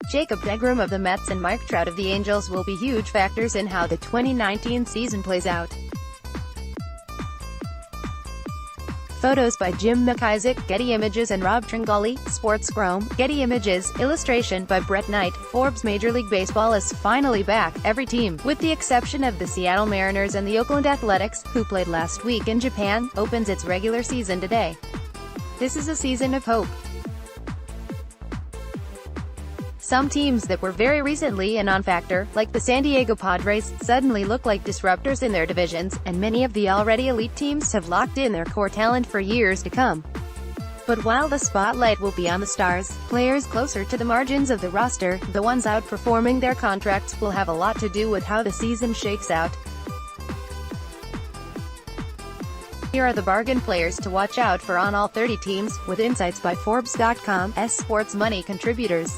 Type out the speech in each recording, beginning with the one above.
Jacob deGrom of the Mets and Mike Trout of the Angels will be huge factors in how the 2019 season plays out. Photos by Jim McIsaac, Getty Images and Rob Tringali, SportsChrome, Getty Images, illustration by Brett Knight. Forbes Major League Baseball is finally back. Every team, with the exception of the Seattle Mariners and the Oakland Athletics, who played last week in Japan, opens its regular season today. This is a season of hope. Some teams that were very recently a non-factor, like the San Diego Padres, suddenly look like disruptors in their divisions, and many of the already elite teams have locked in their core talent for years to come. But while the spotlight will be on the stars, players closer to the margins of the roster, the ones outperforming their contracts, will have a lot to do with how the season shakes out. Here are the bargain players to watch out for on all 30 teams, with insights by Forbes.com's Sports Money contributors.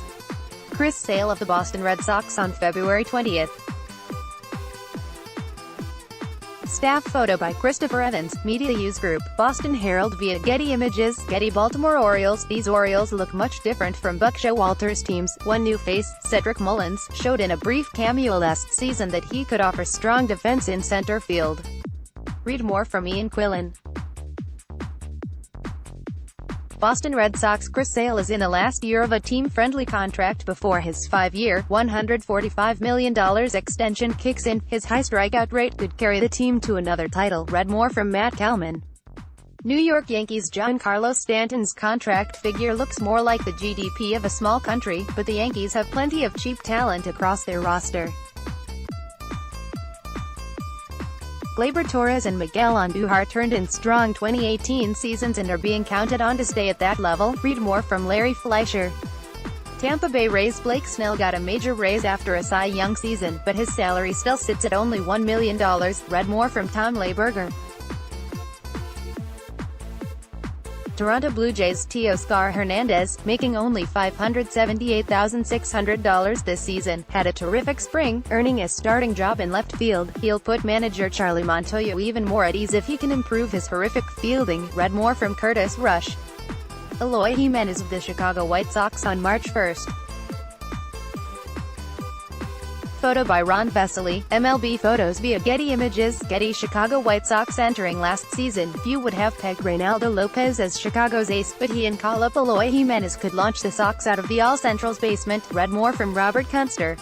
Chris Sale of the Boston Red Sox on February 20th. Staff photo by Christopher Evans, Media Use Group, Boston Herald via Getty Images. Getty Baltimore Orioles. These Orioles look much different from Buck Showalter's teams. One new face, Cedric Mullins, showed in a brief cameo last season that he could offer strong defense in center field. Read more from Ian Quillen. Boston Red Sox Chris Sale is in the last year of a team-friendly contract before his 5-year, $145 million extension kicks in. His high strikeout rate could carry the team to another title. Read more from Matt Kalman. New York Yankees Giancarlo Stanton's contract figure looks more like the GDP of a small country, but the Yankees have plenty of cheap talent across their roster. Gleyber Torres and Miguel Andujar turned in strong 2018 seasons and are being counted on to stay at that level. Read more from Larry Fleischer. Tampa Bay Rays Blake Snell got a major raise after a Cy Young season, but his salary still sits at only $1 million. Read more from Tom Leyberger. Toronto Blue Jays Teoscar Hernandez, making only $578,600 this season, had a terrific spring, earning a starting job in left field. He'll put manager Charlie Montoyo even more at ease if he can improve his horrific fielding. Read more from Curtis Rush. Eloy Jimenez of the Chicago White Sox on March 1st. Photo by Ron Vesely, MLB photos via Getty Images. Getty Chicago White Sox entering last season. Few would have pegged Reynaldo Lopez as Chicago's ace, but he and call-up Eloy Jimenez could launch the Sox out of the All-Central's basement. Read more from Robert Kunster.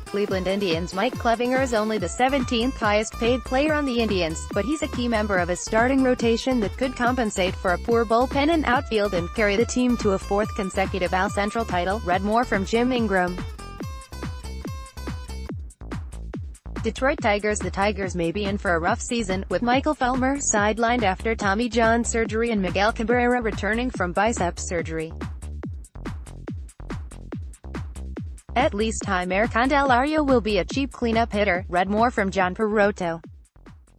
Cleveland Indians Mike Clevinger is only the 17th highest-paid player on the Indians, but he's a key member of a starting rotation that could compensate for a poor bullpen and outfield and carry the team to a fourth consecutive All Central title. Read more from Jim Ingram. Detroit Tigers. The Tigers may be in for a rough season, with Michael Fulmer sidelined after Tommy John surgery and Miguel Cabrera returning from biceps surgery. At least Jeimer Candelario will be a cheap cleanup hitter. Read more from John Perotto.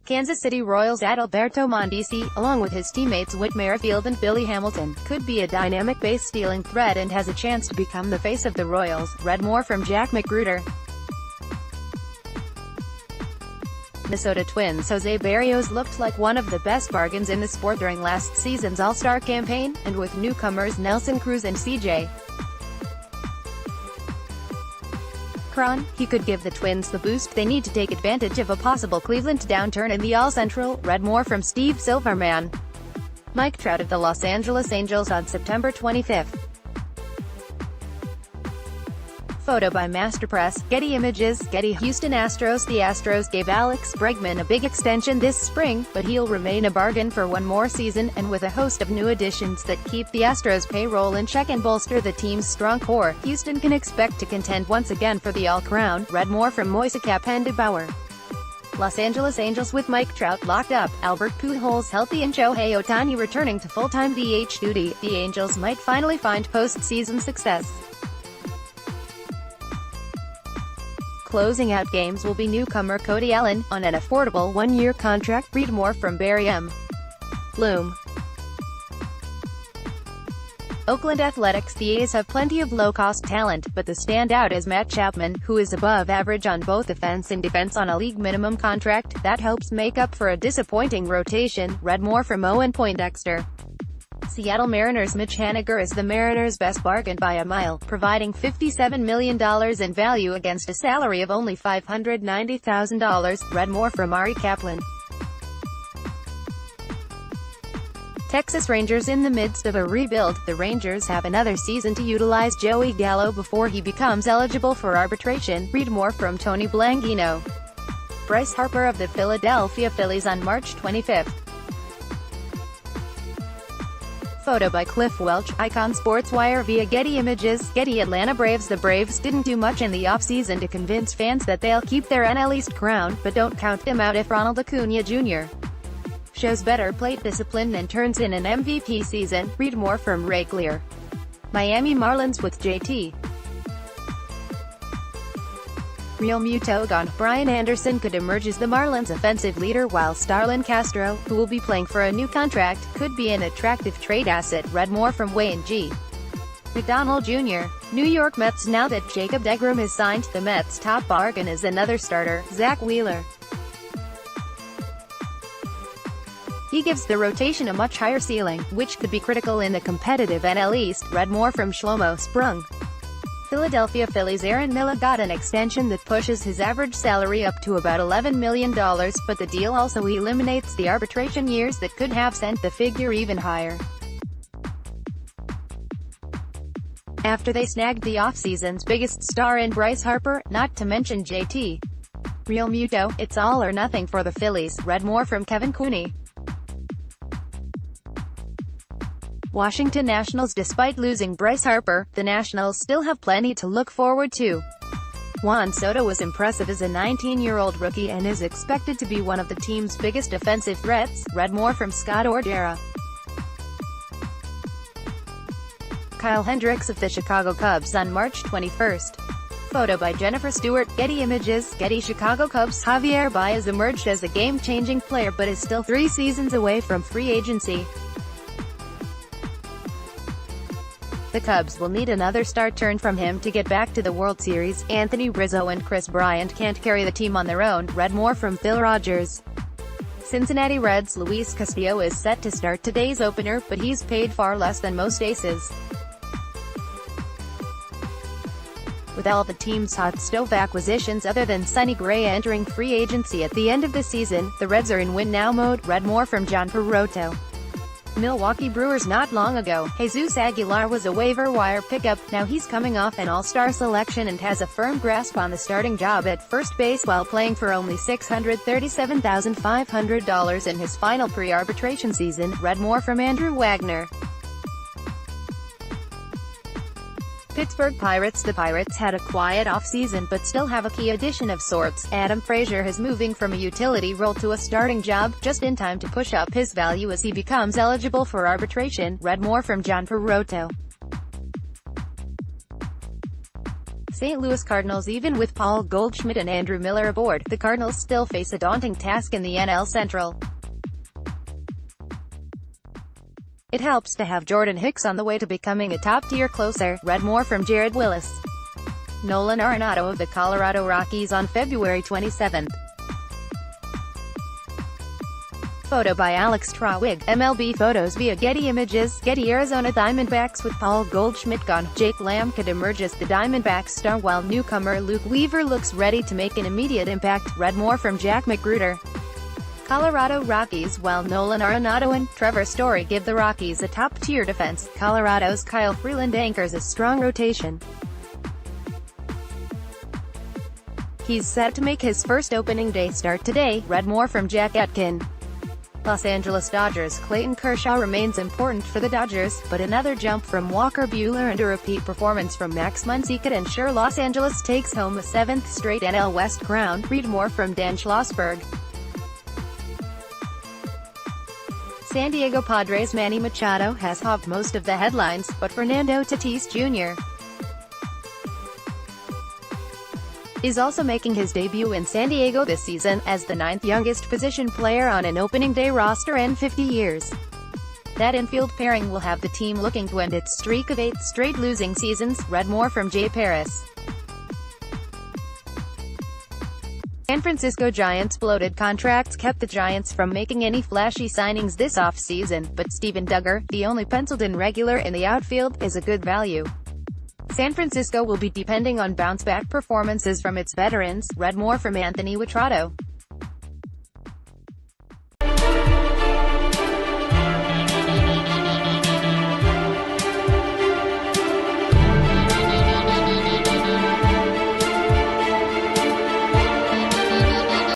Kansas City Royals Adalberto Mondesi, along with his teammates Whit Merrifield and Billy Hamilton, could be a dynamic base-stealing threat and has a chance to become the face of the Royals. Read more from Jack McGruder. Minnesota Twins Jose Berrios looked like one of the best bargains in the sport during last season's All-Star campaign, and with newcomers Nelson Cruz and C.J. Cron, he could give the Twins the boost they need to take advantage of a possible Cleveland downturn in the All-Central. Read more from Steve Silverman. Mike Trout of the Los Angeles Angels on September 25th. Photo by Masterpress, Getty Images. Getty Houston Astros. The Astros gave Alex Bregman a big extension this spring, but he'll remain a bargain for one more season, and with a host of new additions that keep the Astros payroll in check and bolster the team's strong core, Houston can expect to contend once again for the All-Crown. Read more from Moise Capandibauer. Los Angeles Angels with Mike Trout locked up, Albert Pujols healthy and Shohei Ohtani returning to full-time DH duty, the Angels might finally find postseason success. Closing out games will be newcomer Cody Allen, on an affordable one-year contract. Read more from Barry M. Bloom. Oakland Athletics. The A's have plenty of low-cost talent, but the standout is Matt Chapman, who is above average on both offense and defense on a league minimum contract. That helps make up for a disappointing rotation. Read more from Owen Poindexter. Seattle Mariners Mitch Haniger is the Mariners' best bargain by a mile, providing $57 million in value against a salary of only $590,000, read more from Ari Kaplan. Texas Rangers in the midst of a rebuild. The Rangers have another season to utilize Joey Gallo before he becomes eligible for arbitration, read more from Tony Blangino. Bryce Harper of the Philadelphia Phillies on March 25. Photo by Cliff Welch, Icon SportsWire via Getty Images. Getty. Atlanta Braves. The Braves didn't do much in the offseason to convince fans that they'll keep their NL East crown, but don't count them out if Ronald Acuna Jr. shows better plate discipline and turns in an MVP season, read more from Ray Clear. Miami Marlins with JT. Real Muto gone. Brian Anderson could emerge as the Marlins' offensive leader, while Starlin Castro, who will be playing for a new contract, could be an attractive trade asset, read more from Wayne G. McDonald Jr. New York Mets. Now that Jacob deGrom has signed, the Mets' top bargain is another starter, Zach Wheeler. He gives the rotation a much higher ceiling, which could be critical in the competitive NL East, read more from Shlomo Sprung. Philadelphia Phillies. Aaron Miller got an extension that pushes his average salary up to about $11 million, but the deal also eliminates the arbitration years that could have sent the figure even higher. After they snagged the offseason's biggest star in Bryce Harper, not to mention JT. Real Muto, it's all or nothing for the Phillies, read more from Kevin Cooney. Washington Nationals. Despite losing Bryce Harper, the Nationals still have plenty to look forward to. Juan Soto was impressive as a 19-year-old rookie and is expected to be one of the team's biggest offensive threats, read more from Scott Ordera. Kyle Hendricks of the Chicago Cubs on March 21. Photo by Jennifer Stewart, Getty Images. Getty. Chicago Cubs. Javier Baez emerged as a game-changing player but is still 3 seasons away from free agency. The Cubs will need another star turn from him to get back to the World Series. Anthony Rizzo and Chris Bryant can't carry the team on their own, read more from Phil Rogers. Cincinnati Reds. Luis Castillo is set to start today's opener, but he's paid far less than most aces. With all the team's hot stove acquisitions other than Sonny Gray entering free agency at the end of the season, the Reds are in win-now mode, read more from John Perotto. Milwaukee Brewers. Not long ago, Jesus Aguilar was a waiver wire pickup. Now he's coming off an all-star selection and has a firm grasp on the starting job at first base while playing for only $637,500 in his final pre-arbitration season, read more from Andrew Wagner. Pittsburgh Pirates. The Pirates had a quiet offseason but still have a key addition of sorts. Adam Frazier is moving from a utility role to a starting job, just in time to push up his value as he becomes eligible for arbitration, read more from John Perotto. St. Louis Cardinals. Even with Paul Goldschmidt and Andrew Miller aboard, the Cardinals still face a daunting task in the NL Central. It helps to have Jordan Hicks on the way to becoming a top-tier closer, read more from Jared Willis. Nolan Arenado of the Colorado Rockies on February 27. Photo by Alex Trawig, MLB Photos via Getty Images. Getty. Arizona Diamondbacks. With Paul Goldschmidt gone, Jake Lamb could emerge as the Diamondbacks star while newcomer Luke Weaver looks ready to make an immediate impact, read more from Jack Magruder. Colorado Rockies. While Nolan Arenado and Trevor Story give the Rockies a top-tier defense, Colorado's Kyle Freeland anchors a strong rotation. He's set to make his first opening day start today, read more from Jack Etkin. Los Angeles Dodgers. Clayton Kershaw remains important for the Dodgers, but another jump from Walker Buehler and a repeat performance from Max Muncy could ensure Los Angeles takes home a 7th straight NL West crown, read more from Dan Schlossberg. San Diego Padres. Manny Machado has hopped most of the headlines, but Fernando Tatis Jr. is also making his debut in San Diego this season, as the 9th youngest position player on an opening day roster in 50 years. That infield pairing will have the team looking to end its streak of 8 straight losing seasons, read more from Jay Paris. San Francisco Giants' bloated contracts kept the Giants from making any flashy signings this offseason, but Steven Duggar, the only penciled-in regular in the outfield, is a good value. San Francisco will be depending on bounce-back performances from its veterans. Read more from Anthony Witrato.